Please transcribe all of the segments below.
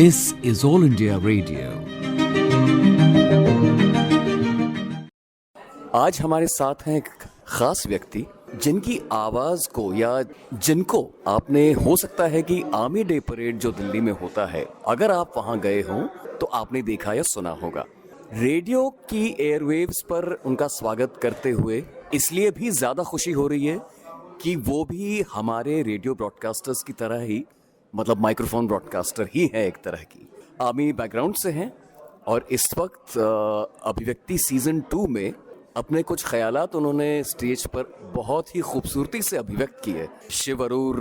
This is All India Radio. आज हमारे साथ हैं एक खास व्यक्ति जिनकी आवाज को या जिनको आपने हो सकता है कि आर्मी डे परेड जो दिल्ली में होता है, अगर आप वहां गए हों तो आपने देखा या सुना होगा। रेडियो की एयरवेव्स पर उनका स्वागत करते हुए इसलिए भी ज्यादा खुशी हो रही है कि वो भी हमारे रेडियो ब्रॉडकास्टर्स की तरह ही, मतलब माइक्रोफोन ब्रॉडकास्टर ही है एक तरह की। आर्मी बैकग्राउंड से हैं और इस वक्त अभिव्यक्ति सीजन 2 में अपने कुछ ख्यालात उन्होंने स्टेज पर बहुत ही खूबसूरती से अभिव्यक्त किए। शिव अरूर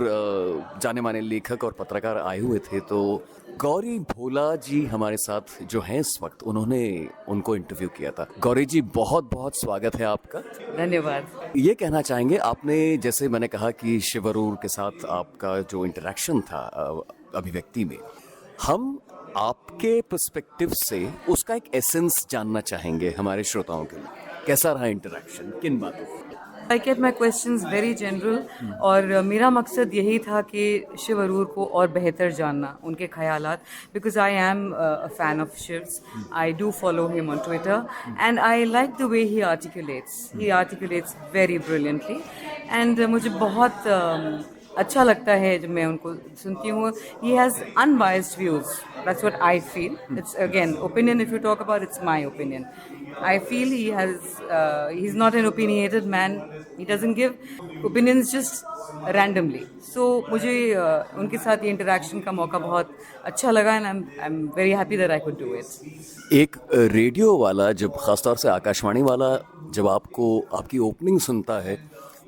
जाने माने लेखक और पत्रकार आए हुए थे, तो गौरी भोला जी हमारे साथ जो हैं इस वक्त, उन्होंने उनको इंटरव्यू किया था। गौरी जी, बहुत बहुत स्वागत है आपका। धन्यवाद। ये कहना चाहेंगे, आपने जैसे मैंने कहा कि शिव अरूर के साथ आपका जो इंटरेक्शन था अभिव्यक्ति में, हम आपके पर्सपेक्टिव से उसका एक एसेंस जानना चाहेंगे हमारे श्रोताओं के लिए। कैसा रहा इंटरेक्शन, किन बातों पर? आई केप माई क्वेश्चंस वेरी जनरल और मेरा मकसद यही था कि शिव अरूर को और बेहतर जानना, उनके ख्यालात, because I am a fan of शिव्स। I do follow him on Twitter and I like the way he articulates very brilliantly and मुझे बहुत अच्छा लगता है जब मैं उनको सुनती हूँ। He has unbiased views. That's what I feel. It's again opinion. If you talk about, it's my opinion. I feel he's not an opinionated man. He doesn't give opinions just randomly. So मुझे उनके साथ ये interaction का मौका बहुत अच्छा लगा and I'm very happy that I could do it. एक रेडियो वाला, जब खासतौर से आकाशवाणी वाला, जब आपको आपकी ओपनिंग सुनता है,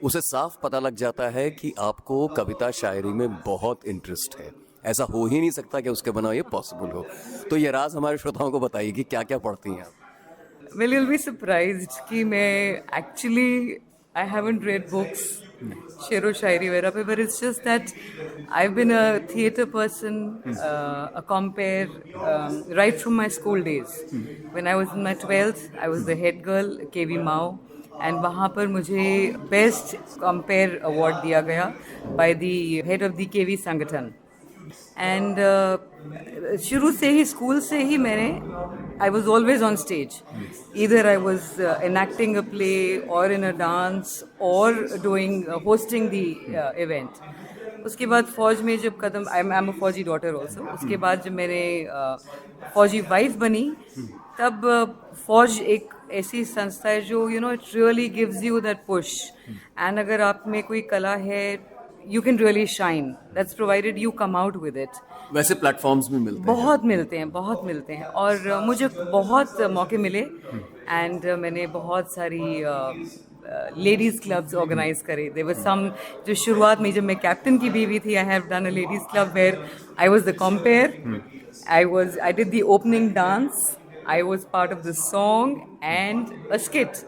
उसे साफ पता लग जाता है कि आपको कविता शायरी में बहुत इंटरेस्ट है। ऐसा हो ही नहीं सकता कि उसके बिना ये पॉसिबल हो। तो ये राज हमारे श्रोताओं को बताइए कि क्या क्या पढ़ती हैं आप। Well, you'll be surprised कि मैं actually I haven't read books, शेरो शायरी वगैरह पे, but it's just that I've been a theatre person, a compere, right from my school days. When I was in my 12th, I was the head girl, KV Mao. And वहाँ पर मुझे best compere award दिया गया by the head of the KV Sangathan. And शुरू से ही, school से ही मैंने, I was always on stage, either I was enacting a play or in a dance or doing hosting the event. उसके बाद फौज में जब कदम, आई एम अ फौजी डॉटर ऑल्सो, उसके बाद जब मैंने फौजी वाइफ बनी, तब फौज एक ऐसी संस्था है जो it really gives you that push. And अगर आप में कोई कला है, you can really shine, that's provided you come out with it. वैसे प्लेटफॉर्म्स भी मिलते हैं? बहुत मिलते हैं और मुझे बहुत मौके मिले एंड मैंने बहुत सारी लेडीज़ क्लब्स ऑर्गेनाइज करे। देयर वर सम, जो शुरुआत में जब मैं कैप्टन की बीवी थी, I have done a ladies club where I was the compere, I did the opening dance, I was part of the song and a skit,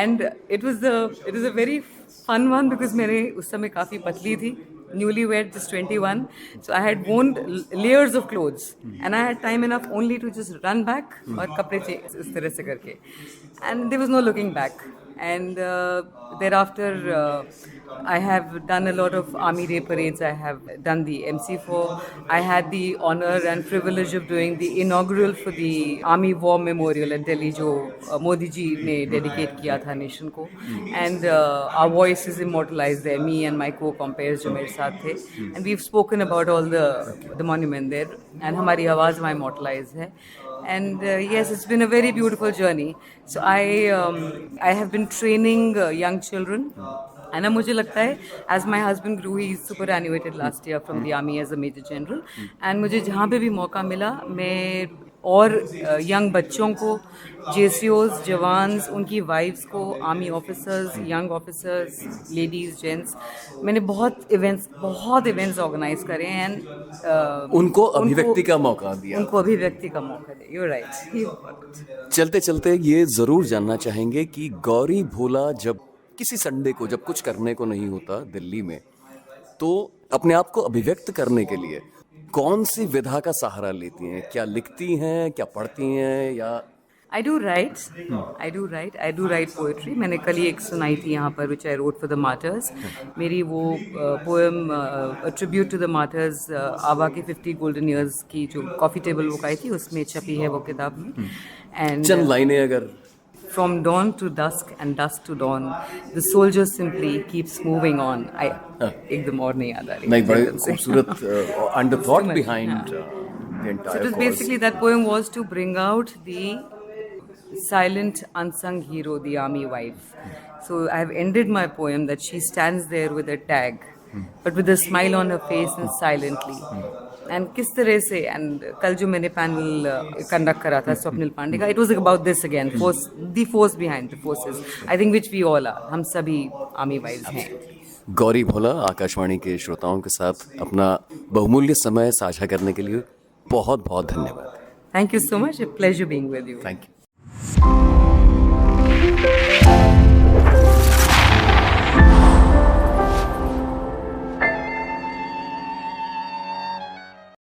and it was a very fun one because मैंने उस समय काफ़ी पतली थी, newlywed, just 21, so I had worn layers of clothes and I had time enough only to just run back और कपड़े change इस तरह से करके, and there was no looking back. And thereafter I have done a lot of Army Day parades. I have done the MC4. I had the honor and privilege of doing the inaugural for the Army War Memorial at Delhi, जो मोदी जी ने dedicate किया था nation को, and our voice is immortalized there, me and my co-compares जो मेरे साथ थे, and we've spoken about all the monument there, and हमारी आवाज़ वहाँ immortalized है. And yes, it's been a very beautiful journey. So I have been training young children. And मुझे लगता है, as my husband grew, he superannuated last year from the army as a major general. And मुझे जहाँ पे भी मौका मिला, मैं और यंग बच्चों को, JCOs, जवान्स, उनकी वाइफ्स को, army officers, young officers, ladies, gents, मैंने बहुत इवेंट्स ऑर्गेनाइज करे एंड उनको अभिव्यक्ति का मौका दिया। You're right. चलते चलते ये जरूर जानना चाहेंगे कि गौरी भोला जब किसी संडे को, जब कुछ करने को नहीं होता दिल्ली में, तो अपने आप को अभिव्यक्त करने के लिए कौन सी विधा का सहारा लेती हैं? क्या लिखती हैं, क्या पढ़ती हैं, या I do write. I do write poetry. मैंने कल ही एक सुनाई थी यहाँ पर, which I wrote for the martyrs. मेरी वो poem a tribute to the martyrs आबा की 50 golden years की जो coffee table बुक आई थी उसमें छपी है वो किताब में. And चंद लाइनें अगर from dawn to dusk and dusk to dawn, the soldier simply keeps moving on. एकदम और नहीं याद आ रही. नहीं, बड़े एकदम से. खूबसूरत and the thought much, behind the So entire it was cause. basically that poem was to bring out the silent unsung hero, the army wife. So I have ended my poem that she stands there with a tag, but with a smile on her face and silently. And किस तरह से, and कल जो मैंने panel conduct करा था स्वप्निल पांडे का, it was about this again, force, the force behind the forces, I think which we all are, हम सभी army wives हैं. गौरी भोला आकाशवाणी के श्रोताओं के साथ अपना बहुमूल्य समय साझा करने के लिए बहुत बहुत धन्यवाद. Thank you so much, a pleasure being with you. Thank you.